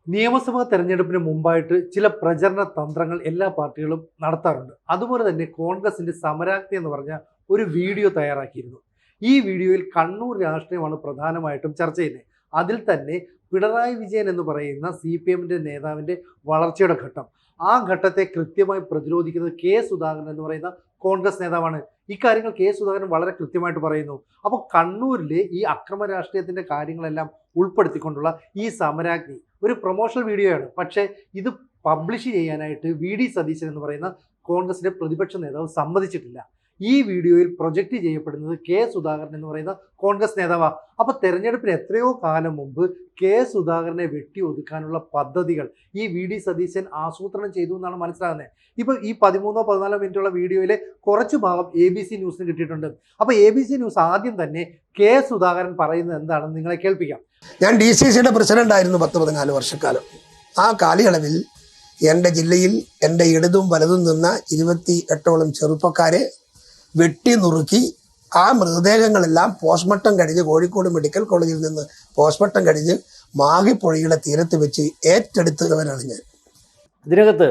നിയമസഭാ തെരഞ്ഞെടുപ്പിന് മുമ്പായിട്ട് ചില പ്രചരണ തന്ത്രങ്ങൾ എല്ലാ പാർട്ടികളും നടത്താറുണ്ട്. അതുപോലെ തന്നെ കോൺഗ്രസിന്റെ സമരാഗ്നി എന്ന് പറഞ്ഞ ഒരു വീഡിയോ തയ്യാറാക്കിയിരുന്നു. ഈ വീഡിയോയിൽ കണ്ണൂർ രാഷ്ട്രീയമാണ് പ്രധാനമായിട്ടും ചർച്ച ചെയ്യുന്നത്. അതിൽ തന്നെ പിണറായി വിജയൻ എന്ന് പറയുന്ന CPMന്റെ നേതാവിന്റെ വളർച്ചയുടെ ഘട്ടം, ആ ഘട്ടത്തെ കൃത്യമായി പ്രതിരോധിക്കുന്നത് കെ സുധാകരൻ എന്ന് പറയുന്ന കോൺഗ്രസ് നേതാവാണ്. ഇക്കാര്യങ്ങൾ കെ സുധാകരൻ വളരെ കൃത്യമായിട്ട് പറയുന്നു. അപ്പോൾ കണ്ണൂരിലെ ഈ അക്രമ രാഷ്ട്രീയത്തിന്റെ കാര്യങ്ങളെല്ലാം ഉൾപ്പെടുത്തിക്കൊണ്ടുള്ള ഈ സമരാഗ്നി ഒരു പ്രൊമോഷണൽ വീഡിയോ ആണ്. പക്ഷേ ഇത് പബ്ലിഷ് ചെയ്യാനായിട്ട് VD സതീശൻ എന്ന് പറയുന്ന കോൺഗ്രസിന്റെ പ്രതിപക്ഷ നേതാവ് സമ്മതിച്ചിട്ടില്ല. ഈ വീഡിയോയിൽ പ്രൊജക്റ്റ് ചെയ്യപ്പെടുന്നത് കെ സുധാകരൻ എന്ന് പറയുന്ന കോൺഗ്രസ് നേതാവാണ്. അപ്പോൾ തെരഞ്ഞെടുപ്പിന് എത്രയോ കാലം മുമ്പ് കെ സുധാകരനെ വെട്ടി ഒതുക്കാനുള്ള പദ്ധതികൾ ഈ VD സതീശൻ ആസൂത്രണം ചെയ്തു എന്നാണ് മനസ്സിലാകുന്നത്. ഇപ്പോൾ ഈ 13-14 മിനിറ്റുള്ള വീഡിയോയിലെ കുറച്ച് ഭാഗം ABC ന്യൂസിന് കിട്ടിയിട്ടുണ്ട്. അപ്പോൾ ABC ന്യൂസ് ആദ്യം തന്നെ കെ സുധാകരൻ പറയുന്നത് എന്താണെന്ന് നിങ്ങളെ കേൾപ്പിക്കാം. ഞാൻ DCCയുടെ പ്രസിഡന്റ് ആയിരുന്നു 10-14 വർഷക്കാലം. ആ കാലയളവിൽ എൻ്റെ ജില്ലയിൽ എൻ്റെ ഇടതും വലതും നിന്ന 28ഓളം ചെറുപ്പക്കാരെ വെട്ടി നുറുക്കി ആ മൃതദേഹങ്ങളെല്ലാം പോസ്റ്റ്മോർട്ടം കഴിഞ്ഞ് കോഴിക്കോട് മെഡിക്കൽ കോളേജിൽ നിന്ന് പോസ്റ്റ്മോർട്ടം കഴിഞ്ഞ് മാഹിപ്പുഴയുടെ തീരത്ത് വെച്ച് ഏറ്റെടുത്തവരാണ് ഞാൻ. ഇതിനകത്ത്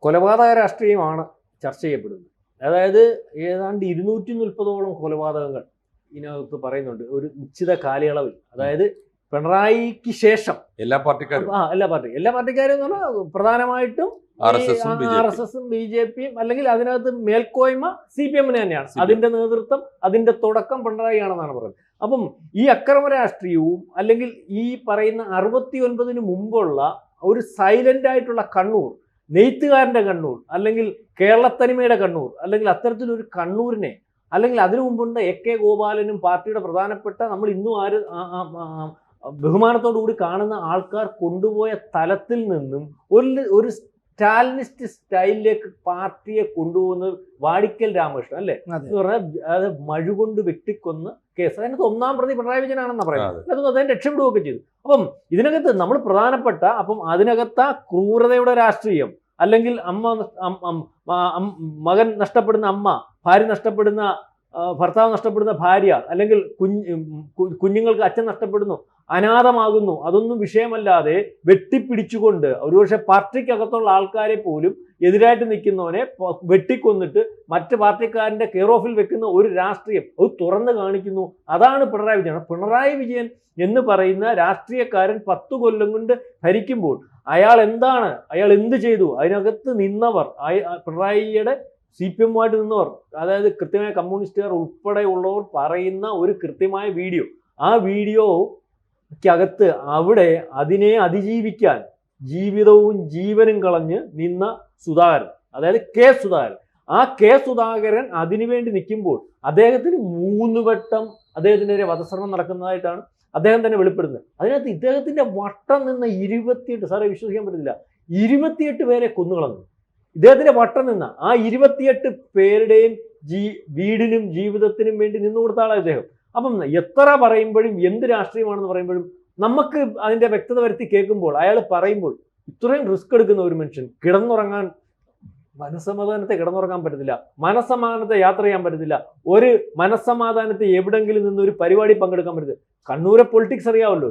കൊലപാതക രാഷ്ട്രീയമാണ് ചർച്ച ചെയ്യപ്പെടുന്നത്. അതായത് ഏതാണ്ട് 240ഓളം കൊലപാതകങ്ങൾ ഇതിനകത്ത് പറയുന്നുണ്ട് ഒരു നിശ്ചിത കാലയളവിൽ. അതായത് പിണറായിക്ക് ശേഷം എല്ലാ പാർട്ടിക്കാരും എന്ന് പറഞ്ഞാൽ പ്രധാനമായിട്ടും RSSും BJPയും അല്ലെങ്കിൽ അതിനകത്ത് മേൽക്കോയ്മ CPMന് തന്നെയാണ്. അതിന്റെ നേതൃത്വം, അതിന്റെ തുടക്കം പിണറായി ആണെന്നാണ് പറയുന്നത്. അപ്പം ഈ അക്രമ രാഷ്ട്രീയവും അല്ലെങ്കിൽ ഈ പറയുന്ന 69-ന് മുമ്പുള്ള ഒരു സൈലന്റ് ആയിട്ടുള്ള കണ്ണൂർ, നെയ്ത്തുകാരന്റെ കണ്ണൂർ, അല്ലെങ്കിൽ കേരളത്തനിമയുടെ കണ്ണൂർ, അല്ലെങ്കിൽ അത്തരത്തിലൊരു കണ്ണൂരിനെ, അല്ലെങ്കിൽ അതിനു മുമ്പുണ്ട് AK ഗോപാലനും പാർട്ടിയുടെ പ്രധാനപ്പെട്ട നമ്മൾ ഇന്നും ബഹുമാനത്തോടു കൂടി കാണുന്ന ആൾക്കാർ കൊണ്ടുപോയ തലത്തിൽ നിന്നും ഒരു സ്റ്റാലിനിസ്റ്റ് സ്റ്റൈലിലേക്ക് പാർട്ടിയെ കൊണ്ടുപോകുന്നത് വാടിക്കൽ രാമകൃഷ്ണൻ അല്ലേ എന്ന് പറഞ്ഞാൽ അത് മഴുകൊണ്ട് വെട്ടിക്കൊന്ന് കേസ്. അതിനകത്ത് 1-ാം പ്രതി പിണറായി വിജയനാണെന്നാണ് പറയുന്നത്. അതൊന്നും അദ്ദേഹം രക്ഷപ്പെടുകയൊക്കെ ചെയ്തു. അപ്പം ഇതിനകത്ത് നമ്മൾ പ്രധാനപ്പെട്ട അതിനകത്ത് ക്രൂരതയുടെ രാഷ്ട്രീയം, അല്ലെങ്കിൽ മകൻ നഷ്ടപ്പെടുന്ന അമ്മ, ഭാര്യ നഷ്ടപ്പെടുന്ന ഭർത്താവ് നഷ്ടപ്പെടുന്ന ഭാര്യ, അല്ലെങ്കിൽ കുഞ്ഞുങ്ങൾക്ക് അച്ഛൻ നഷ്ടപ്പെടുന്നു, അനാഥമാകുന്നു, അതൊന്നും വിഷയമല്ലാതെ വെട്ടിപ്പിടിച്ചുകൊണ്ട് ഒരുപക്ഷെ പാർട്ടിക്കകത്തുള്ള ആൾക്കാരെ പോലും എതിരായിട്ട് നിൽക്കുന്നവനെ വെട്ടിക്കൊന്നിട്ട് മറ്റ് പാർട്ടിക്കാരൻ്റെ കെയർ ഓഫിൽ വെക്കുന്ന ഒരു രാഷ്ട്രീയം അത് തുറന്നു കാണിക്കുന്നു. അതാണ് പിണറായി വിജയൻ. പിണറായി വിജയൻ എന്ന് പറയുന്ന രാഷ്ട്രീയക്കാരൻ 10 കൊല്ലം കൊണ്ട് ഭരിക്കുമ്പോൾ അയാൾ എന്ത് ചെയ്തു? അതിനകത്ത് നിന്നവർ, പിണറായിയുടെ CPMുമായിട്ട് നിന്നവർ, അതായത് കൃത്യമായ കമ്മ്യൂണിസ്റ്റുകാർ ഉൾപ്പെടെയുള്ളവർ പറയുന്ന ഒരു കൃത്യമായ വീഡിയോ, ആ വീഡിയോക്കകത്ത് അവിടെ അതിനെ അതിജീവിക്കാൻ ജീവിതവും ജീവനും കളഞ്ഞ് നിന്ന സുധാകരൻ, അതായത് കെ സുധാകരൻ, ആ കെ സുധാകരൻ അതിനുവേണ്ടി നിൽക്കുമ്പോൾ അദ്ദേഹത്തിന് 3 വട്ടം അദ്ദേഹത്തിനെതിരെ വധശ്രമം നടക്കുന്നതായിട്ടാണ് അദ്ദേഹം തന്നെ വെളിപ്പെടുന്നത്. അതിനകത്ത് ഇദ്ദേഹത്തിന്റെ വട്ടം നിന്ന 28, സാറേ വിശ്വസിക്കാൻ പറ്റുന്നില്ല, 28 പേരെ കൊന്നുകളഞ്ഞു. ഇദ്ദേഹത്തിന്റെ വട്ടം നിന്ന ആ 28 പേരുടെയും വീടിനും ജീവിതത്തിനും വേണ്ടി നിന്നു കൊടുത്ത ആളാണ് ഇദ്ദേഹം. അപ്പം എത്ര പറയുമ്പോഴും, എന്ത് രാഷ്ട്രീയമാണെന്ന് പറയുമ്പോഴും നമുക്ക് അതിന്റെ വ്യക്തത വരുത്തി കേൾക്കുമ്പോൾ, അയാൾ പറയുമ്പോൾ ഇത്രയും റിസ്ക് എടുക്കുന്ന ഒരു മനുഷ്യൻ കിടന്നുറങ്ങാൻ, മനസ്സമാധാനത്തെ കിടന്നുറങ്ങാൻ പറ്റത്തില്ല, മനസ്സമാധാനത്തെ യാത്ര ചെയ്യാൻ പറ്റത്തില്ല, ഒരു മനസ്സമാധാനത്തെ എവിടെങ്കിലും നിന്ന് ഒരു പരിപാടി പങ്കെടുക്കാൻ പറ്റത്തില്ല. കണ്ണൂരെ പൊളിറ്റിക്സ് അറിയാമല്ലോ,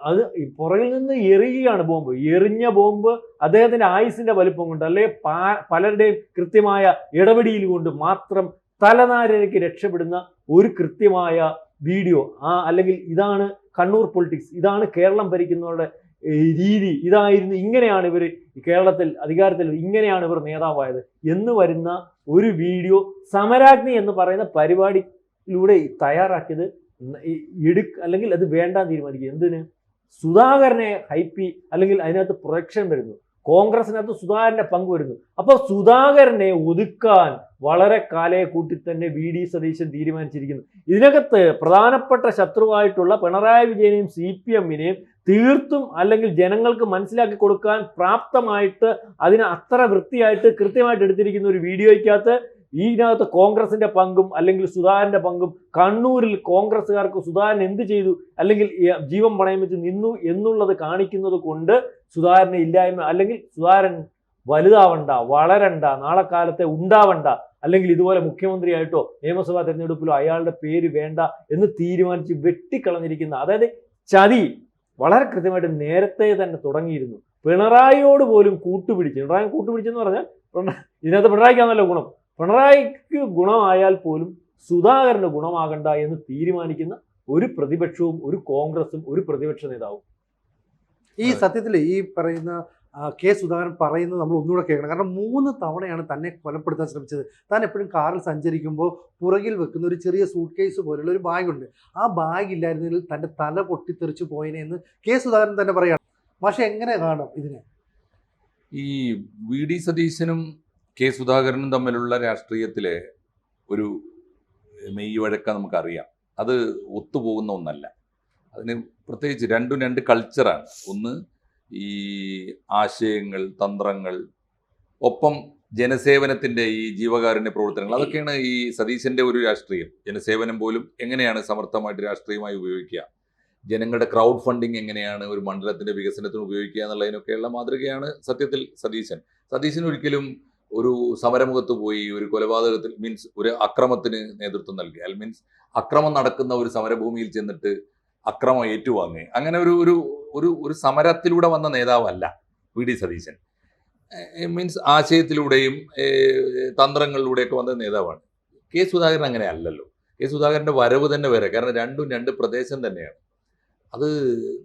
അത് പുറകിൽ നിന്ന് എറിയുകയാണ് ബോംബ്. എറിഞ്ഞ ബോംബ് അദ്ദേഹത്തിന്റെ ആയുസിന്റെ വലിപ്പം കൊണ്ട്, അല്ലെങ്കിൽ പലരുടെയും കൃത്യമായ ഇടപെടിയിൽ കൊണ്ട് മാത്രം തലനാരിഴയ്ക്ക് രക്ഷപ്പെടുന്ന ഒരു കൃത്യമായ വീഡിയോ, അല്ലെങ്കിൽ ഇതാണ് കണ്ണൂർ പൊളിറ്റിക്സ്, ഇതാണ് കേരളം ഭരിക്കുന്നവരുടെ രീതി, ഇതായിരുന്നു, ഇങ്ങനെയാണ് ഇവർ കേരളത്തിൽ അധികാരത്തിൽ, ഇങ്ങനെയാണ് ഇവർ നേതാവായത് എന്ന് വരുന്ന ഒരു വീഡിയോ സമരാഗ്നി എന്ന് പറയുന്ന പരിപാടിയിലൂടെ തയ്യാറാക്കിയത് അല്ലെങ്കിൽ അത് വേണ്ടാന്ന് തീരുമാനിക്കുക. എന്തിന്? സുധാകരനെ ഹൈപ്പി, അല്ലെങ്കിൽ അതിനകത്ത് പ്രൊജക്ഷൻ വരുന്നു, കോൺഗ്രസിനകത്ത് സുധാകരന്റെ പങ്ക് വരുന്നു. അപ്പോൾ സുധാകരനെ ഒതുക്കാൻ വളരെ കാലയെ കൂട്ടി തന്നെ VD സതീശൻ തീരുമാനിച്ചിരിക്കുന്നു. ഇതിനകത്ത് പ്രധാനപ്പെട്ട ശത്രുവായിട്ടുള്ള പിണറായി വിജയനെയും CPMനെയും തീർത്തും, അല്ലെങ്കിൽ ജനങ്ങൾക്ക് മനസ്സിലാക്കി കൊടുക്കാൻ പ്രാപ്തമായിട്ട്, അതിന് അത്ര വൃത്തിയായിട്ട് കൃത്യമായിട്ട് എടുത്തിരിക്കുന്ന ഒരു വീഡിയോയ്ക്കകത്ത് ഇതിനകത്ത് കോൺഗ്രസിന്റെ പങ്കും അല്ലെങ്കിൽ സുധാകരന്റെ പങ്കും, കണ്ണൂരിൽ കോൺഗ്രസ്സുകാർക്ക് സുധാകരൻ എന്ത് ചെയ്തു, അല്ലെങ്കിൽ ജീവൻ പണയം വെച്ച് നിന്നു എന്നുള്ളത് കാണിക്കുന്നത് കൊണ്ട് സുധാകരനെ ഇല്ലായ്മ, അല്ലെങ്കിൽ സുധാകരൻ വലുതാവണ്ട, വളരണ്ട, നാളെ കാലത്തെ ഉണ്ടാവണ്ട, അല്ലെങ്കിൽ ഇതുപോലെ മുഖ്യമന്ത്രിയായിട്ടോ നിയമസഭാ തെരഞ്ഞെടുപ്പിലോ അയാളുടെ പേര് വേണ്ട എന്ന് തീരുമാനിച്ച് വെട്ടിക്കളഞ്ഞിരിക്കുന്ന, അതായത് ചതി, വളരെ കൃത്യമായിട്ട് നേരത്തെ തന്നെ തുടങ്ങിയിരുന്നു. പിണറായിയോട് പോലും കൂട്ടുപിടിച്ചെന്ന് പറഞ്ഞാൽ ഇതിനകത്ത് പിണറായിക്കാണല്ലോ ഗുണം. പിണറായിക്ക് ഗുണമായാൽ പോലും സുധാകരന് ഗുണമാകണ്ട എന്ന് തീരുമാനിക്കുന്ന ഒരു പ്രതിപക്ഷവും ഒരു കോൺഗ്രസും ഒരു പ്രതിപക്ഷ നേതാവും. ഈ സത്യത്തിൽ ഈ പറയുന്ന കെ സുധാകരൻ പറയുന്നത് നമ്മൾ ഒന്നുകൂടെ കേൾക്കണം. കാരണം 3 തവണയാണ് തന്നെ കൊലപ്പെടുത്താൻ ശ്രമിച്ചത്. താൻ എപ്പോഴും കാറിൽ സഞ്ചരിക്കുമ്പോൾ പുറകിൽ വെക്കുന്ന ഒരു ചെറിയ സൂട്ട് കേസ് പോലുള്ള ഒരു ബാഗുണ്ട്. ആ ബാഗ് ഇല്ലായിരുന്നെങ്കിൽ തൻ്റെ തല പൊട്ടിത്തെറിച്ച് പോയനെ എന്ന് കെ സുധാകരൻ തന്നെ പറയാണ്. പക്ഷെ എങ്ങനെ കാണാം ഇതിനെ? ഈ വി ഡി സതീശനും കെ സുധാകരനും തമ്മിലുള്ള രാഷ്ട്രീയത്തിലെ ഒരു മെയ് വഴക്ക നമുക്കറിയാം. അത് ഒത്തുപോകുന്ന ഒന്നല്ല. അതിന് പ്രത്യേകിച്ച് രണ്ടും 2 കൾച്ചറാണ്. ഒന്ന് ഈ ആശയങ്ങൾ, തന്ത്രങ്ങൾ, ഒപ്പം ജനസേവനത്തിൻ്റെ ഈ ജീവകാരുണ്യ പ്രവർത്തനങ്ങൾ, അതൊക്കെയാണ് ഈ സതീശൻ്റെ ഒരു രാഷ്ട്രീയം. ജനസേവനം പോലും എങ്ങനെയാണ് സമർത്ഥമായിട്ട് രാഷ്ട്രീയമായി ഉപയോഗിക്കുക, ജനങ്ങളുടെ ക്രൗഡ് ഫണ്ടിങ് എങ്ങനെയാണ് ഒരു മണ്ഡലത്തിൻ്റെ വികസനത്തിന് ഉപയോഗിക്കുക എന്നുള്ളതിനൊക്കെയുള്ള മാതൃകയാണ് സത്യത്തിൽ സതീശൻ ഒരിക്കലും ഒരു സമരമുഖത്ത് പോയി ഒരു കൊലപാതകത്തിൽ ഒരു അക്രമത്തിന് നേതൃത്വം നൽകിയാൽ അക്രമം നടക്കുന്ന ഒരു സമരഭൂമിയിൽ ചെന്നിട്ട് അക്രമം ഏറ്റുവാങ്ങുക, അങ്ങനെ ഒരു ഒരു ഒരു ഒരു സമരത്തിലൂടെ വന്ന നേതാവല്ല വി ഡി സതീശൻ. ആശയത്തിലൂടെയും തന്ത്രങ്ങളിലൂടെയൊക്കെ വന്ന നേതാവാണ്. കെ സുധാകരൻ അങ്ങനെ അല്ലല്ലോ. കെ സുധാകരൻ്റെ വരവ് തന്നെ വേറെ. കാരണം രണ്ടും 2 പ്രദേശം തന്നെയാണ്. അത്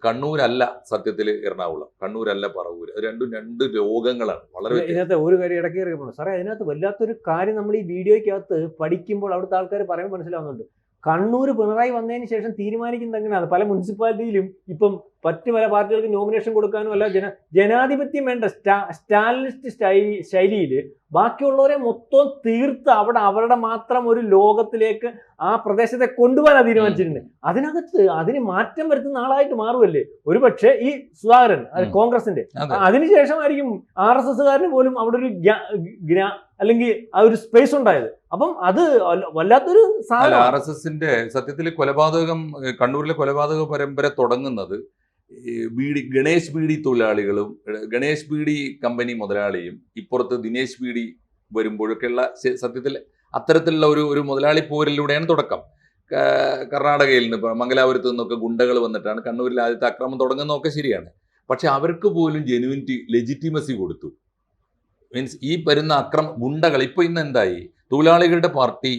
കണ്ണൂരല്ല സത്യത്തിൽ എറണാകുളം, കണ്ണൂരല്ല പറവൂർ. അത് രണ്ടും 2 ലോകങ്ങളാണ്. വളരെ ഇതിനകത്ത് ഒരു കാര്യം ഇടയ്ക്ക് ഇറങ്ങുന്നു സാറേ, അതിനകത്ത് വല്ലാത്തൊരു കാര്യം നമ്മൾ ഈ വീഡിയോയ്ക്കകത്ത് പഠിക്കുമ്പോൾ അവിടുത്തെ ആൾക്കാർ പറയുമ്പോൾ മനസ്സിലാവുന്നുണ്ട്. കണ്ണൂർ പിണറായി വന്നതിന് ശേഷം തീരുമാനിക്കുന്നത് എങ്ങനെയാണ്? പല മുനിസിപ്പാലിറ്റിയിലും ഇപ്പം മറ്റ് പല പാർട്ടികൾക്ക് നോമിനേഷൻ കൊടുക്കാനും അല്ല, ജനാധിപത്യം വേണ്ട സ്റ്റാലിനിസ്റ്റ് ശൈലിയിൽ ബാക്കിയുള്ളവരെ മൊത്തം തീർത്ത് അവരുടെ മാത്രം ഒരു ലോകത്തിലേക്ക് ആ പ്രദേശത്തെ കൊണ്ടുപോകാനാണ് തീരുമാനിച്ചിരുന്നത്. അതിനകത്ത് അതിന് മാറ്റം വരുത്തുന്ന ആളായിട്ട് മാറുമല്ലേ ഒരു പക്ഷേ ഈ സുധാകരൻ, കോൺഗ്രസിന്റെ. അതിനുശേഷമായിരിക്കും RSSകാരന് പോലും അവിടെ ഒരു അല്ലെങ്കിൽ ആ ഒരു സ്പേസ് ഉണ്ടായത്. അപ്പം അത് വല്ലാത്തൊരു സാധനം. RSSന്റെ സത്യത്തിൽ കണ്ണൂരിലെ കൊലപാതക പരമ്പര തുടങ്ങുന്നത് ഗണേഷ് ബീഡി തൊഴിലാളികളും ഗണേഷ് ബീഡി കമ്പനി മുതലാളിയും ഇപ്പുറത്ത് ദിനേശ് ബീഡി വരുമ്പോഴൊക്കെയുള്ള സത്യത്തിൽ അത്തരത്തിലുള്ള ഒരു മുതലാളി പോരിലൂടെയാണ് തുടക്കം. കർണാടകയിൽ നിന്ന് മംഗലാപുരത്ത് നിന്നൊക്കെ ഗുണ്ടകൾ വന്നിട്ടാണ് കണ്ണൂരിൽ ആദ്യത്തെ അക്രമം തുടങ്ങുന്നതൊക്കെ ശരിയാണ്. പക്ഷെ അവർക്ക് പോലും ലെജിറ്റിമസി കൊടുത്തു. ഈ വരുന്ന ഗുണ്ടകൾ ഇപ്പോൾ ഇന്ന് എന്തായി? തൊഴിലാളികളുടെ പാർട്ടി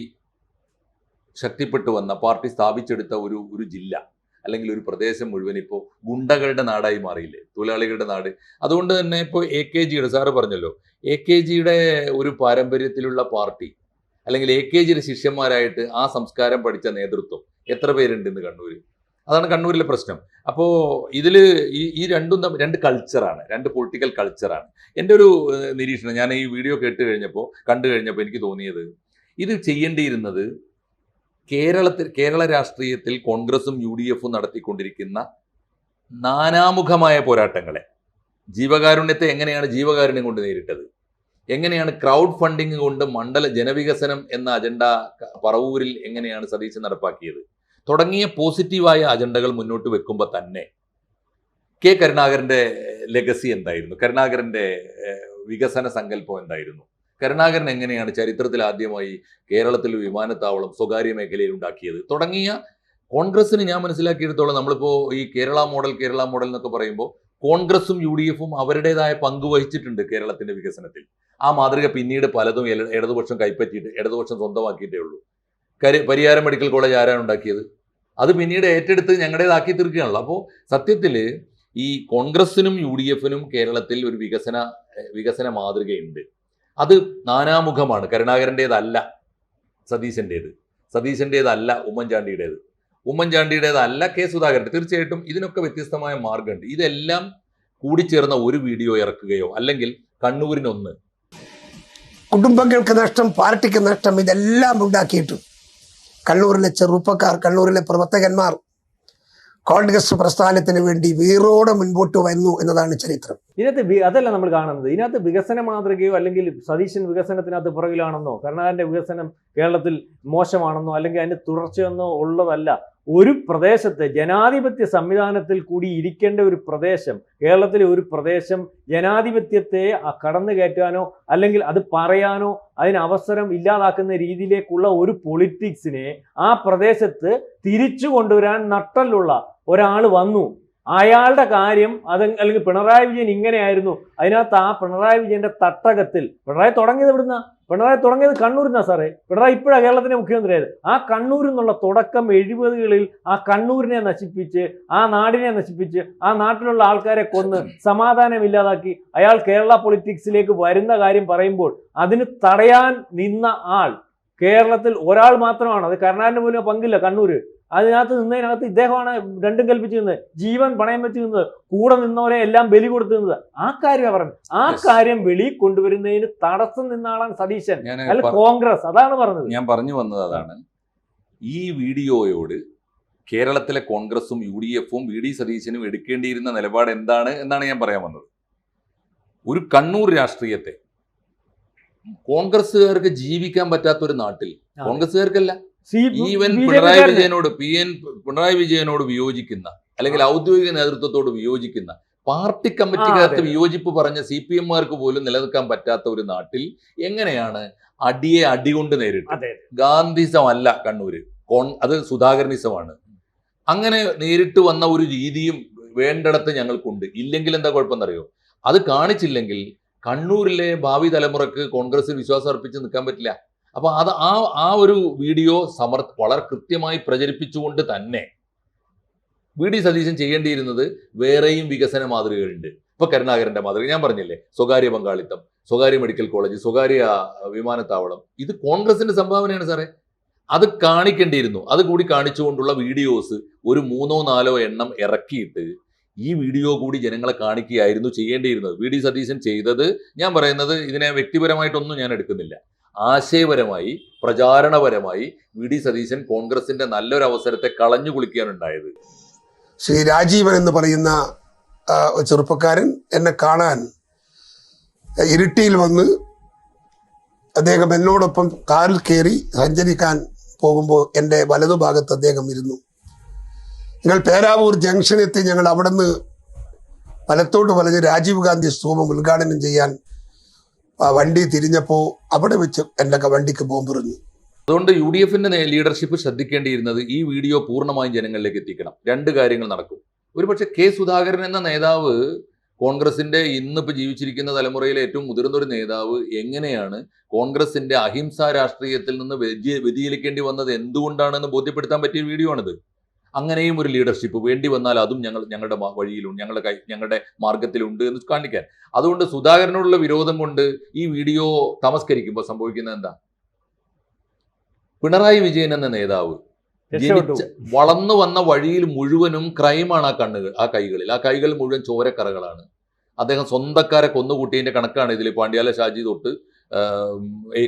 ശക്തിപ്പെട്ടു വന്ന, പാർട്ടി സ്ഥാപിച്ചെടുത്ത ഒരു ജില്ല അല്ലെങ്കിൽ ഒരു പ്രദേശം മുഴുവൻ ഇപ്പോൾ ഗുണ്ടകളുടെ നാടായി മാറിയില്ലേ, തൊഴിലാളികളുടെ നാട്. അതുകൊണ്ട് തന്നെ ഇപ്പോൾ AKGയുടെ സാറ് പറഞ്ഞല്ലോ, AKGയുടെ ഒരു പാരമ്പര്യത്തിലുള്ള പാർട്ടി അല്ലെങ്കിൽ AKGയുടെ ശിഷ്യന്മാരായിട്ട് ആ സംസ്കാരം പഠിച്ച നേതൃത്വം എത്ര പേരുണ്ട് ഇന്ന് കണ്ണൂർ? അതാണ് കണ്ണൂരിലെ പ്രശ്നം. അപ്പോൾ ഇതിൽ ഈ രണ്ടും 2 കൾച്ചറാണ്, 2 പൊളിറ്റിക്കൽ കൾച്ചറാണ്. എൻ്റെ ഒരു നിരീക്ഷണം, ഞാൻ ഈ വീഡിയോ കണ്ടു കഴിഞ്ഞപ്പോൾ എനിക്ക് തോന്നിയത്, ഇത് ചെയ്യേണ്ടിയിരുന്നത് കേരള രാഷ്ട്രീയത്തിൽ കോൺഗ്രസും UDF നടത്തിക്കൊണ്ടിരിക്കുന്ന നാനാമുഖമായ പോരാട്ടങ്ങളെ, ജീവകാരുണ്യത്തെ എങ്ങനെയാണ് ജീവകാരുണ്യം കൊണ്ട് നേരിട്ടത്, എങ്ങനെയാണ് ക്രൗഡ് ഫണ്ടിങ് കൊണ്ട് മണ്ഡല ജനവികസനം എന്ന അജണ്ട പറവൂരിൽ എങ്ങനെയാണ് സതീശൻ നടപ്പാക്കിയത് തുടങ്ങിയ പോസിറ്റീവായ അജണ്ടകൾ മുന്നോട്ട് വെക്കുമ്പോൾ തന്നെ കരുണാകരൻ്റെ ലെഗസി എന്തായിരുന്നു, കരുണാകരൻ്റെ വികസന സങ്കല്പം എന്തായിരുന്നു, കരുണാകരൻ എങ്ങനെയാണ് ചരിത്രത്തിൽ ആദ്യമായി കേരളത്തിൽ വിമാനത്താവളം സ്വകാര്യ മേഖലയിൽ ഉണ്ടാക്കിയത് തുടങ്ങിയ കോൺഗ്രസിന് ഞാൻ മനസ്സിലാക്കിയെടുത്തോളം, നമ്മളിപ്പോൾ ഈ കേരള മോഡൽ എന്നൊക്കെ പറയുമ്പോൾ കോൺഗ്രസും UDFും അവരുടേതായ പങ്ക് വഹിച്ചിട്ടുണ്ട് കേരളത്തിന്റെ വികസനത്തിൽ. ആ മാതൃക പിന്നീട് പലതും ഇടതുപക്ഷം കൈപ്പറ്റിയിട്ട് ഇടതുപക്ഷം സ്വന്തമാക്കിയിട്ടേ ഉള്ളൂ. പരിയാരം മെഡിക്കൽ കോളേജ് ആരാണ് ഉണ്ടാക്കിയത്? അത് പിന്നീട് ഏറ്റെടുത്ത് ഞങ്ങളുടേതാക്കി തീർക്കുകയാണല്ലോ. അപ്പോൾ സത്യത്തിൽ ഈ കോൺഗ്രസിനും UDFിനും കേരളത്തിൽ ഒരു വികസന മാതൃകയുണ്ട്. അത് നാനാമുഖമാണ്. കരുണാകരൻ്റേതല്ല സതീശൻ്റേതല്ല ഉമ്മൻചാണ്ടിയുടേതല്ല കെ സുധാകരൻ്റെ. തീർച്ചയായിട്ടും ഇതിനൊക്കെ വ്യത്യസ്തമായ മാർഗമുണ്ട്. ഇതെല്ലാം കൂടിച്ചേർന്ന ഒരു വീഡിയോ ഇറക്കുകയോ അല്ലെങ്കിൽ കണ്ണൂരിനൊന്ന്, കുടുംബങ്ങൾക്ക് നഷ്ടം, പാർട്ടിക്ക് നഷ്ടം, ഇതെല്ലാം ഉണ്ടാക്കിയിട്ടു കണ്ണൂരിലെ ചെറുപ്പക്കാർ, കണ്ണൂരിലെ പ്രവർത്തകന്മാർ കോൺഗ്രസ് പ്രസ്ഥാനത്തിന് വേണ്ടി വീറോടെ മുൻപോട്ട് വന്നു എന്നതാണ് ചരിത്രം. ഇതിനകത്ത് അതല്ല നമ്മൾ കാണുന്നത്. ഇതിനകത്ത് വികസന മാതൃകയോ അല്ലെങ്കിൽ സതീശൻ വികസനത്തിനകത്ത് പുറകിലാണെന്നോ കരുണാകരന്റെ വികസനം കേരളത്തിൽ മോശമാണെന്നോ അല്ലെങ്കിൽ അതിന്റെ തുടർച്ചയെന്നോ ഉള്ളതല്ല. ഒരു പ്രദേശത്ത് ജനാധിപത്യ സംവിധാനത്തിൽ കൂടി ഇരിക്കേണ്ട ഒരു പ്രദേശം, കേരളത്തിലെ ഒരു പ്രദേശം ജനാധിപത്യത്തെ കടന്നു കയറ്റാനോ അല്ലെങ്കിൽ അത് പറയാനോ അതിന് അവസരം ഇല്ലാതാക്കുന്ന രീതിയിലേക്കുള്ള ഒരു പൊളിറ്റിക്സിനെ ആ പ്രദേശത്ത് തിരിച്ചു കൊണ്ടുവരാൻ നട്ടലുള്ള ഒരാൾ വന്നു. അയാളുടെ കാര്യം അല്ലെങ്കിൽ പിണറായി വിജയൻ ഇങ്ങനെയായിരുന്നു. അതിനകത്ത് ആ പിണറായി വിജയന്റെ തട്ടകത്തിൽ പിണറായി തുടങ്ങിയത് എവിടുന്ന? പിണറായി തുടങ്ങിയത് കണ്ണൂരിൽ നിന്നാ സാറേ. പിണറായി ഇപ്പോഴാണ് കേരളത്തിന്റെ മുഖ്യമന്ത്രിയായത്. ആ കണ്ണൂരിൽ നിന്നുള്ള തുടക്കം 70കളിൽ ആ കണ്ണൂരിനെ നശിപ്പിച്ച്, ആ നാടിനെ നശിപ്പിച്ച്, ആ നാട്ടിലുള്ള ആൾക്കാരെ കൊന്ന് സമാധാനമില്ലാതാക്കി അയാൾ കേരള പൊളിറ്റിക്സിലേക്ക് വരുന്ന കാര്യം പറയുമ്പോൾ അതിന് തടയാൻ നിന്ന ആൾ കേരളത്തിൽ ഒരാൾ മാത്രമാണ്. അത് കരുണാകരന് പോലും പങ്കില്ല. കണ്ണൂര് അതിനകത്ത് നിന്നതിനകത്ത് ഇദ്ദേഹമാണ് രണ്ടും കൽപ്പിച്ചു നിന്നത്, ജീവൻ പണയം വെച്ച് നിന്നത്, കൂടെ നിന്നവരെ എല്ലാം ബലി കൊടുത്തു നിന്നത്. ആ കാര്യമാണ് പറഞ്ഞത്. ആ കാര്യം വെളി കൊണ്ടുവരുന്നതിന് തടസ്സം നിന്ന ആളാണ് സതീശൻ, അല്ല കോൺഗ്രസ്. അതാണ് പറഞ്ഞത്. ഞാൻ പറഞ്ഞു വന്നത് അതാണ്. ഈ വീഡിയോയോട് കേരളത്തിലെ കോൺഗ്രസും UDF-ഉം VD സതീശനും എടുക്കേണ്ടിയിരുന്ന നിലപാട് എന്താണ് എന്നാണ് ഞാൻ പറയാൻ വന്നത്. ഒരു കണ്ണൂർ രാഷ്ട്രീയത്തെ കോൺഗ്രസ്സുകാർക്ക് ജീവിക്കാൻ പറ്റാത്തൊരു നാട്ടിൽ, കോൺഗ്രസ്സുകാർക്കല്ല, ഈവൻ പിണറായി വിജയനോട് വിയോജിക്കുന്ന അല്ലെങ്കിൽ ഔദ്യോഗിക നേതൃത്വത്തോട് വിയോജിക്കുന്ന, പാർട്ടി കമ്മിറ്റിക്കകത്ത് വിയോജിപ്പ് പറഞ്ഞ CPM-മാർക്ക് പോലും നിലനിൽക്കാൻ പറ്റാത്ത ഒരു നാട്ടിൽ എങ്ങനെയാണ് അടിയെ അടികൊണ്ട് നേരിട്ട്? ഗാന്ധിസം അല്ല കണ്ണൂര്, അത് സുധാകരനിസമാണ്. അങ്ങനെ നേരിട്ട് വന്ന ഒരു രീതിയും വേണ്ടിടത്ത് ഞങ്ങൾക്കുണ്ട്. ഇല്ലെങ്കിൽ എന്താ കുഴപ്പമെന്നറിയോ? അത് കാണിച്ചില്ലെങ്കിൽ കണ്ണൂരിലെ ഭാവി തലമുറക്ക് കോൺഗ്രസിൽ വിശ്വാസം അർപ്പിച്ച് നിൽക്കാൻ പറ്റില്ല. അപ്പൊ അത് ആ ഒരു വീഡിയോ വളരെ കൃത്യമായി പ്രചരിപ്പിച്ചുകൊണ്ട് തന്നെ VD സതീശൻ ചെയ്യേണ്ടിയിരുന്നത് വേറെയും വികസന മാതൃകകളുണ്ട്. ഇപ്പൊ കരുണാകരന്റെ മാതൃക ഞാൻ പറഞ്ഞില്ലേ, സ്വകാര്യ പങ്കാളിത്തം, സ്വകാര്യ മെഡിക്കൽ കോളേജ്, സ്വകാര്യ വിമാനത്താവളം, ഇത് കോൺഗ്രസിന്റെ സംഭാവനയാണ് സാറേ. അത് കാണിക്കേണ്ടിയിരുന്നു. അത് കൂടി കാണിച്ചുകൊണ്ടുള്ള വീഡിയോസ് ഒരു 3-4 എണ്ണം ഇറക്കിയിട്ട് ഈ വീഡിയോ കൂടി ജനങ്ങളെ കാണിക്കുകയായിരുന്നു ചെയ്യേണ്ടിയിരുന്നത്. VD സതീശൻ ചെയ്തത്, ഞാൻ പറയുന്നത് ഇതിനെ വ്യക്തിപരമായിട്ടൊന്നും ഞാൻ എടുക്കുന്നില്ല, ആശയപരമായി പ്രചാരണപരമായി VD സതീശൻ കോൺഗ്രസിന്റെ നല്ലൊരു അവസരത്തെ കളഞ്ഞു കുളിക്കാനുണ്ടായത്. ശ്രീ രാജീവൻ എന്ന് പറയുന്ന ചെറുപ്പക്കാരൻ എന്നെ കാണാൻ ഇരിട്ടിയിൽ വന്ന് അദ്ദേഹം എന്നോടൊപ്പം കാറിൽ കയറി സഞ്ചരിക്കാൻ പോകുമ്പോൾ എൻ്റെ വലതുഭാഗത്ത് അദ്ദേഹം ഇരുന്നു. ഞങ്ങൾ പേരാവൂർ ജംഗ്ഷനെത്തി. ഞങ്ങൾ അവിടെ നിന്ന് വലത്തോട്ട് വളഞ്ഞ് രാജീവ് ഗാന്ധി സ്തൂപം ഉദ്ഘാടനം ചെയ്യാൻ വണ്ടി തിരിഞ്ഞപ്പോൾ അവിടെ വെച്ച് എൻ്റെ വണ്ടിക്ക് ബോംബെറിഞ്ഞു. അതുകൊണ്ട് UDF-ന്റെ ലീഡർഷിപ്പ് ശ്രദ്ധിക്കേണ്ടിയിരുന്നത് ഈ വീഡിയോ പൂർണ്ണമായും ജനങ്ങളിലേക്ക് എത്തിക്കണം. 2 കാര്യങ്ങൾ നടക്കും. ഒരുപക്ഷെ K. സുധാകരൻ എന്ന നേതാവ്, കോൺഗ്രസിന്റെ ഇന്നിപ്പോൾ ജീവിച്ചിരിക്കുന്ന തലമുറയിലെ ഏറ്റവും മുതിർന്ന ഒരു നേതാവ്, എങ്ങനെയാണ് കോൺഗ്രസിന്റെ അഹിംസാ രാഷ്ട്രീയത്തിൽ നിന്ന് വ്യതിചലിക്കേണ്ടി വന്നത് എന്തുകൊണ്ടാണെന്ന് ബോധ്യപ്പെടുത്താൻ പറ്റിയ വീഡിയോ ആണിത്. അങ്ങനെയും ഒരു ലീഡർഷിപ്പ് വേണ്ടി വന്നാൽ അതും ഞങ്ങളുടെ വഴിയിലുണ്ട്, ഞങ്ങളുടെ മാർഗത്തിലുണ്ട് എന്ന് കാണിക്കാൻ. അതുകൊണ്ട് സുധാകരനോടുള്ള വിരോധം കൊണ്ട് ഈ വീഡിയോ തമസ്കരിക്കുമ്പോൾ സംഭവിക്കുന്നത് എന്താ? പിണറായി വിജയൻ എന്ന നേതാവ് വളർന്നു വന്ന വഴിയിൽ മുഴുവനും ക്രൈമാണ്. ആ കൈകൾ മുഴുവൻ ചോരക്കറകളാണ്. അദ്ദേഹം സ്വന്തക്കാരെ കൊന്നുകൂട്ടിയതിന്റെ കണക്കാണ് ഇതിൽ പാണ്ഡ്യാല ഷാജി തൊട്ട്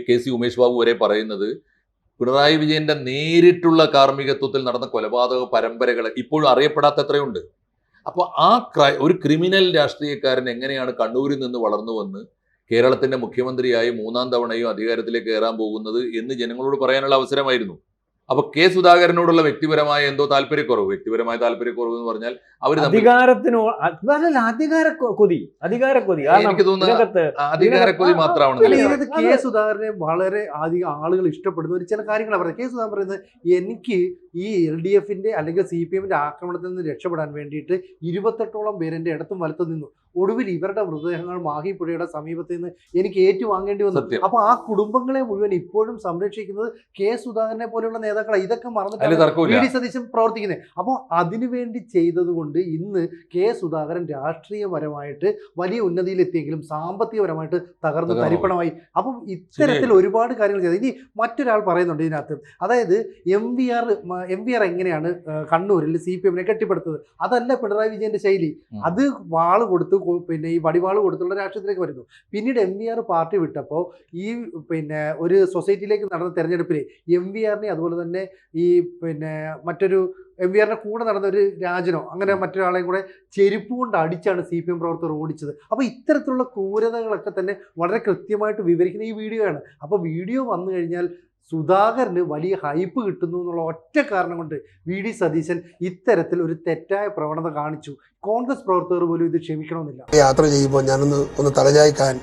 KC ഉമേഷ് ബാബു വരെ പറയുന്നത്. പിണറായി വിജയന്റെ നേരിട്ടുള്ള കാർമ്മികത്വത്തിൽ നടന്ന കൊലപാതക പരമ്പരകൾ ഇപ്പോഴും അറിയപ്പെടാത്ത എത്രയുണ്ട്. അപ്പൊ ഒരു ക്രിമിനൽ രാഷ്ട്രീയക്കാരൻ എങ്ങനെയാണ് കണ്ണൂരിൽ നിന്ന് വളർന്നു വന്ന് കേരളത്തിന്റെ മുഖ്യമന്ത്രിയായി 3ാം തവണയും അധികാരത്തിലേക്ക് കയറാൻ പോകുന്നത് എന്ന് ജനങ്ങളോട് പറയാനുള്ള അവസരമായിരുന്നു. അപ്പൊ K. സുധാകരനോടുള്ള വ്യക്തിപരമായ എന്തോ താല്പര്യക്കുറവ് എന്ന് പറഞ്ഞാൽ അവർ എനിക്ക് തോന്നുന്നത് അധികാരക്കൊതി മാത്രമാണ്. K. സുധാകരനെ വളരെ അധികം ആളുകൾ ഇഷ്ടപ്പെടുന്ന ഒരു ചില കാര്യങ്ങൾ പറയുന്നത്. K. സുധാകരൻ പറയുന്നത്, എനിക്ക് ഈ LDF-ന്റെ അല്ലെങ്കിൽ CPM-ന്റെ ആക്രമണത്തിൽ നിന്ന് രക്ഷപ്പെടാൻ വേണ്ടിയിട്ട് 28ഓളം പേര് എൻ്റെ ഇടത്തും വലത്തും നിന്നു. ഒടുവിൽ ഇവരുടെ മൃതദേഹങ്ങൾ മാഹിപ്പുഴയുടെ സമീപത്ത് നിന്ന് എനിക്ക് ഏറ്റുവാങ്ങേണ്ടി വന്നു. അപ്പൊ ആ കുടുംബങ്ങളെ മുഴുവൻ ഇപ്പോഴും സംരക്ഷിക്കുന്നത് K. സുധാകരനെ പോലെയുള്ള നേതാക്കളാണ്. ഇതൊക്കെ മറന്നിട്ടാണ് VD സതീശൻ പ്രവർത്തിക്കുന്നത്. അപ്പോൾ അതിനുവേണ്ടി ചെയ്തതുകൊണ്ട് ഇന്ന് K. സുധാകരൻ രാഷ്ട്രീയപരമായിട്ട് വലിയ ഉന്നതിയിലെത്തിയെങ്കിലും സാമ്പത്തികപരമായിട്ട് തകർന്ന് തരിപ്പണമായി. അപ്പം ഇത്തരത്തിൽ ഒരുപാട് കാര്യങ്ങൾ ചെയ്തത്. ഇനി മറ്റൊരാൾ പറയുന്നുണ്ട് ഇതിനകത്ത്, അതായത് MVR എങ്ങനെയാണ് കണ്ണൂരിൽ CPM-നെ കെട്ടിപ്പടുത്തത്? അതല്ല പിണറായി വിജയന്റെ ശൈലി. അത് വാള് കൊടുത്ത്, പിന്നെ ഈ വടിവാള് കൊടുത്തുള്ള രാഷ്ട്രീയത്തിലേക്ക് വരുന്നു. പിന്നീട് MVR പാർട്ടി വിട്ടപ്പോൾ ഈ ഒരു സൊസൈറ്റിയിലേക്ക് നടന്ന തെരഞ്ഞെടുപ്പിൽ MVR-നെ അതുപോലെ തന്നെ ഈ മറ്റൊരു MVR-ന്റെ കൂടെ നടന്ന ഒരു രാജനോ അങ്ങനെ മറ്റൊരാളെയും കൂടെ ചെരുപ്പ് കൊണ്ട് അടിച്ചാണ് CPM പ്രവർത്തകർ ഓടിച്ചത്. അപ്പോൾ ഇത്തരത്തിലുള്ള ക്രൂരതകളൊക്കെ തന്നെ വളരെ കൃത്യമായിട്ട് വിവരിക്കുന്ന ഈ വീഡിയോ ആണ്. അപ്പോൾ വീഡിയോ വന്നു കഴിഞ്ഞാൽ സുധാകരന് വലിയ ഹൈപ്പ് കിട്ടുന്നു എന്നുള്ള ഒറ്റ കാരണം കൊണ്ട് VD സതീശൻ ഇത്തരത്തിൽ ഒരു തെറ്റായ പ്രവണത കാണിച്ചു. കോൺഗ്രസ് പ്രവർത്തകർ പോലും ഇത് ക്ഷമിക്കണമെന്നില്ല. യാത്ര ചെയ്യുമ്പോൾ ഞാനൊന്ന് തലചായ്ക്കാൻ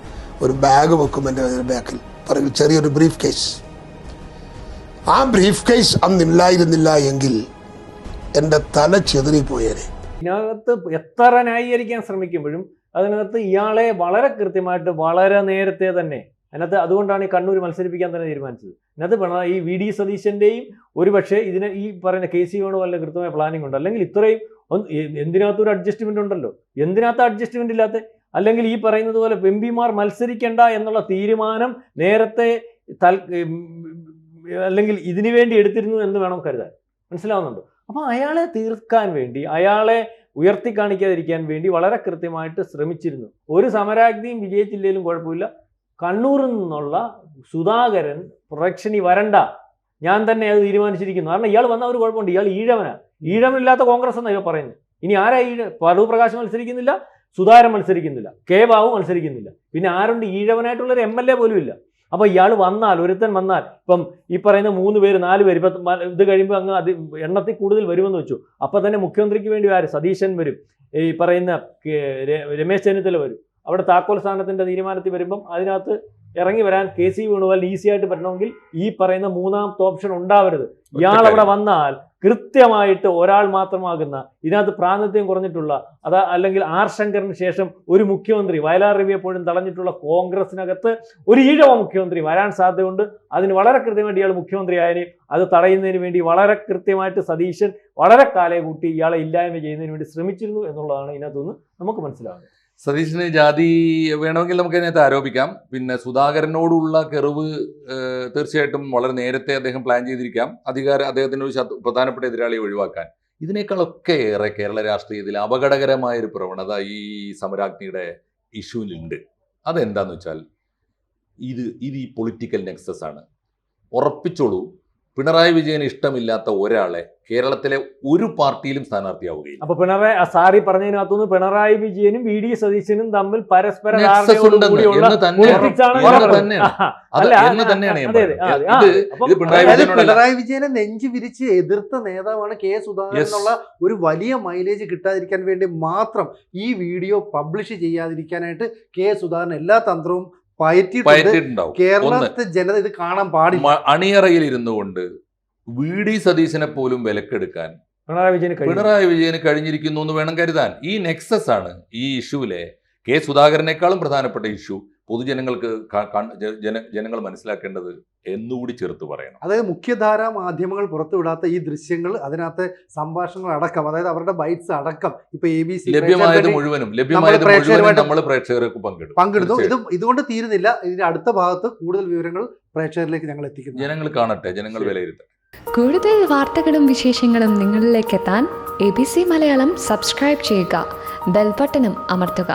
ഒരു ബാഗ് വെക്കും എൻ്റെ ബാക്കിൽ, ചെറിയൊരു ബ്രീഫ് കേസ്. ആ ബ്രീഫ് കേസ് അന്നില്ലായിരുന്നില്ല എങ്കിൽ എൻ്റെ തല ചെതറിപ്പോയേനെ. ഇതിനകത്ത് എത്ര ന്യായീകരിക്കാൻ ശ്രമിക്കുമ്പോഴും അതിനകത്ത് ഇയാളെ വളരെ കൃത്യമായിട്ട് വളരെ നേരത്തെ തന്നെ അതിനകത്ത് അതുകൊണ്ടാണ് ഈ കണ്ണൂർ മത്സരിപ്പിക്കാൻ തന്നെ തീരുമാനിച്ചത്. ഇതിനകത്ത് ഈ വി.ഡി. സതീശൻ്റെയും ഒരുപക്ഷെ ഇതിന് ഈ പറയുന്ന കെ.സി. വേണുഗോപാലിന്റെ കൃത്യമായ പ്ലാനിംഗ് ഉണ്ട്. അല്ലെങ്കിൽ ഇത്രയും എന്തിനകത്തൊരു അഡ്ജസ്റ്റ്മെന്റ് ഉണ്ടല്ലോ, എന്തിനകത്ത് അഡ്ജസ്റ്റ്മെന്റ് ഇല്ലാത്ത? അല്ലെങ്കിൽ ഈ പറയുന്നത് പോലെ എംപിമാർ മത്സരിക്കേണ്ട എന്നുള്ള തീരുമാനം നേരത്തെ അല്ലെങ്കിൽ ഇതിനു വേണ്ടി എടുത്തിരുന്നു എന്ന് വേണം കരുതാൻ. മനസ്സിലാവുന്നുണ്ടോ? അപ്പോൾ അയാളെ തീർക്കാൻ വേണ്ടി, അയാളെ ഉയർത്തി കാണിക്കാതിരിക്കാൻ വേണ്ടി വളരെ കൃത്യമായിട്ട് ശ്രമിച്ചിരുന്നു. ഒരു സമരാഗ്നിയും വിജയിച്ചില്ലെങ്കിലും കുഴപ്പമില്ല, കണ്ണൂരിൽ നിന്നുള്ള സുധാകരൻ പ്രൊഡക്ഷനി വരണ്ട, ഞാൻ തന്നെ അത് തീരുമാനിച്ചിരിക്കുന്നു. കാരണം ഇയാൾ വന്ന ഒരു കുഴപ്പമുണ്ട്, ഇയാൾ ഈഴവനാണ്. ഈഴവനില്ലാത്ത കോൺഗ്രസ് എന്നാണ് ഇവ പറയുന്നത്. ഇനി ആരാ ഫറൂഖ് പ്രകാശ് മത്സരിക്കുന്നില്ല, സുധാകരൻ മത്സരിക്കുന്നില്ല, കെ ബാബു മത്സരിക്കുന്നില്ല, പിന്നെ ആരുണ്ട്? ഈഴവനായിട്ടുള്ളൊരു MLA പോലും ഇല്ല. അപ്പോൾ ഇയാൾ വന്നാൽ, ഒരുത്തൻ വന്നാൽ, ഇപ്പം ഈ പറയുന്ന 3 പേര് 4 പേര് ഇപ്പം ഇത് കഴിയുമ്പോൾ അങ്ങ് അത് എണ്ണത്തിൽ കൂടുതൽ വരുമെന്ന് വെച്ചു. അപ്പം തന്നെ മുഖ്യമന്ത്രിക്ക് വേണ്ടി ആര്? സതീശൻ വരും, ഈ പറയുന്ന രമേശ് ചെന്നിത്തല വരും. അവിടെ താക്കോൽ സ്ഥാനത്തിൻ്റെ തീരുമാനത്തിൽ വരുമ്പം അതിനകത്ത് ഇറങ്ങി വരാൻ കെ.സി. വേണുഗോപാൽ ഈസി ആയിട്ട് പറ്റണമെങ്കിൽ ഈ പറയുന്ന മൂന്നാമത്തെ ഓപ്ഷൻ ഉണ്ടാവരുത്. ഇയാൾ അവിടെ വന്നാൽ കൃത്യമായിട്ട് ഒരാൾ മാത്രമാകുന്ന, ഇതിനകത്ത് പ്രാതിനിധ്യം കുറഞ്ഞിട്ടുള്ള, അല്ലെങ്കിൽ ആർ ശങ്കറിന് ശേഷം ഒരു മുഖ്യമന്ത്രി, വയലാർ രവി എപ്പോഴും തടഞ്ഞിട്ടുള്ള കോൺഗ്രസിനകത്ത് ഒരു ഈഴവ മുഖ്യമന്ത്രി വരാൻ സാധ്യതയുണ്ട്. അതിന് വളരെ കൃത്യമായിട്ട് ഇയാൾ മുഖ്യമന്ത്രി ആയതിനെയും അത് തടയുന്നതിന് വേണ്ടി വളരെ കൃത്യമായിട്ട് സതീശൻ വളരെ കാലേ കൂട്ടി ഇയാളെ ഇല്ലായ്മ ചെയ്യുന്നതിന് വേണ്ടി ശ്രമിച്ചിരുന്നു എന്നുള്ളതാണ് ഇതിനകത്തുനിന്ന് നമുക്ക് മനസ്സിലാവുന്നത്. സതീശന് ജാതി വേണമെങ്കിൽ നമുക്ക് അതിനകത്ത് ആരോപിക്കാം. പിന്നെ സുധാകരനോടുള്ള കെറിവ് തീർച്ചയായിട്ടും വളരെ നേരത്തെ അദ്ദേഹം പ്ലാൻ ചെയ്തിരിക്കാം, അദ്ദേഹത്തിൻ്റെ ഒരു പ്രധാനപ്പെട്ട എതിരാളിയെ ഒഴിവാക്കാൻ. ഇതിനേക്കാളൊക്കെ ഏറെ കേരള രാഷ്ട്രീയത്തിൽ അപകടകരമായൊരു പ്രവണത ഈ സമരാഗ്നിയുടെ ഇഷ്യൂവിലുണ്ട്. അതെന്താന്ന് വെച്ചാൽ ഇത് ഈ പൊളിറ്റിക്കൽ നെക്സസ് ആണ്. ഉറപ്പിച്ചോളൂ, പിണറായി വിജയന് ഇഷ്ടമില്ലാത്ത ഒരാളെ കേരളത്തിലെ ഒരു പാർട്ടിയിലും സ്ഥാനാർത്ഥിയാവുകയില്ല. അപ്പൊ സാറി പറഞ്ഞതിനകത്തുനിന്ന് പിണറായി വിജയനും വി.ഡി. സതീശനും തമ്മിൽ പരസ്പര പിണറായി വിജയനെ നെഞ്ചു വിരിച്ച് എതിർത്ത നേതാവാണ് കെ. സുധാകരൻ എന്നുള്ള ഒരു വലിയ മൈലേജ് കിട്ടാതിരിക്കാൻ വേണ്ടി മാത്രം ഈ വീഡിയോ പബ്ലിഷ് ചെയ്യാതിരിക്കാനായിട്ട് കെ. സുധാകരൻ എല്ലാ തന്ത്രവും പയറ്റിയിട്ടുണ്ടാവും. കേരളത്തെ ജനത ഇത് കാണാൻ പാടില്ല. അണിയറയിൽ ഇരുന്നു കൊണ്ട് വി.ഡി. സതീശനെ പോലും വിലക്കെടുക്കാൻ പിണറായി വിജയന് കഴിഞ്ഞിരിക്കുന്നു എന്ന് വേണം കരുതാൻ. ഈ നെക്സസ് ആണ് ഈ ഇഷ്യൂവിലെ കെ. സുധാകരനേക്കാളും പ്രധാനപ്പെട്ട ഇഷ്യൂ. പൊതുജനങ്ങൾക്ക് ജനങ്ങൾ മനസ്സിലാക്കേണ്ടത് എന്നുകൂടി ചേർത്ത് പറയണം. അതായത് മുഖ്യധാരാ മാധ്യമങ്ങൾ പുറത്തുവിടാത്ത ഈ ദൃശ്യങ്ങൾ, അതിനകത്ത് സംഭാഷണങ്ങൾ അടക്കം, അതായത് അവരുടെ ബൈറ്റ്സ് അടക്കം ഇപ്പൊ ABC ലഭ്യമായത് മുഴുവനും നമ്മൾ പ്രേക്ഷകർക്ക് പങ്കെടുത്തു. ഇതുകൊണ്ട് തീരുന്നില്ല. ഇതിന്റെ അടുത്ത ഭാഗത്ത് കൂടുതൽ വിവരങ്ങൾ പ്രേക്ഷകരിലേക്ക് ഞങ്ങൾ എത്തിക്കുന്നു. ജനങ്ങൾ കാണട്ടെ, ജനങ്ങൾ വിലയിരുത്തട്ടെ. കൂടുതൽ വാർത്തകളും വിശേഷങ്ങളും നിങ്ങളിലേക്ക് എത്താൻ ABC മലയാളം സബ്സ്ക്രൈബ് ചെയ്യുക, ബെൽ ബട്ടണും അമർത്തുക.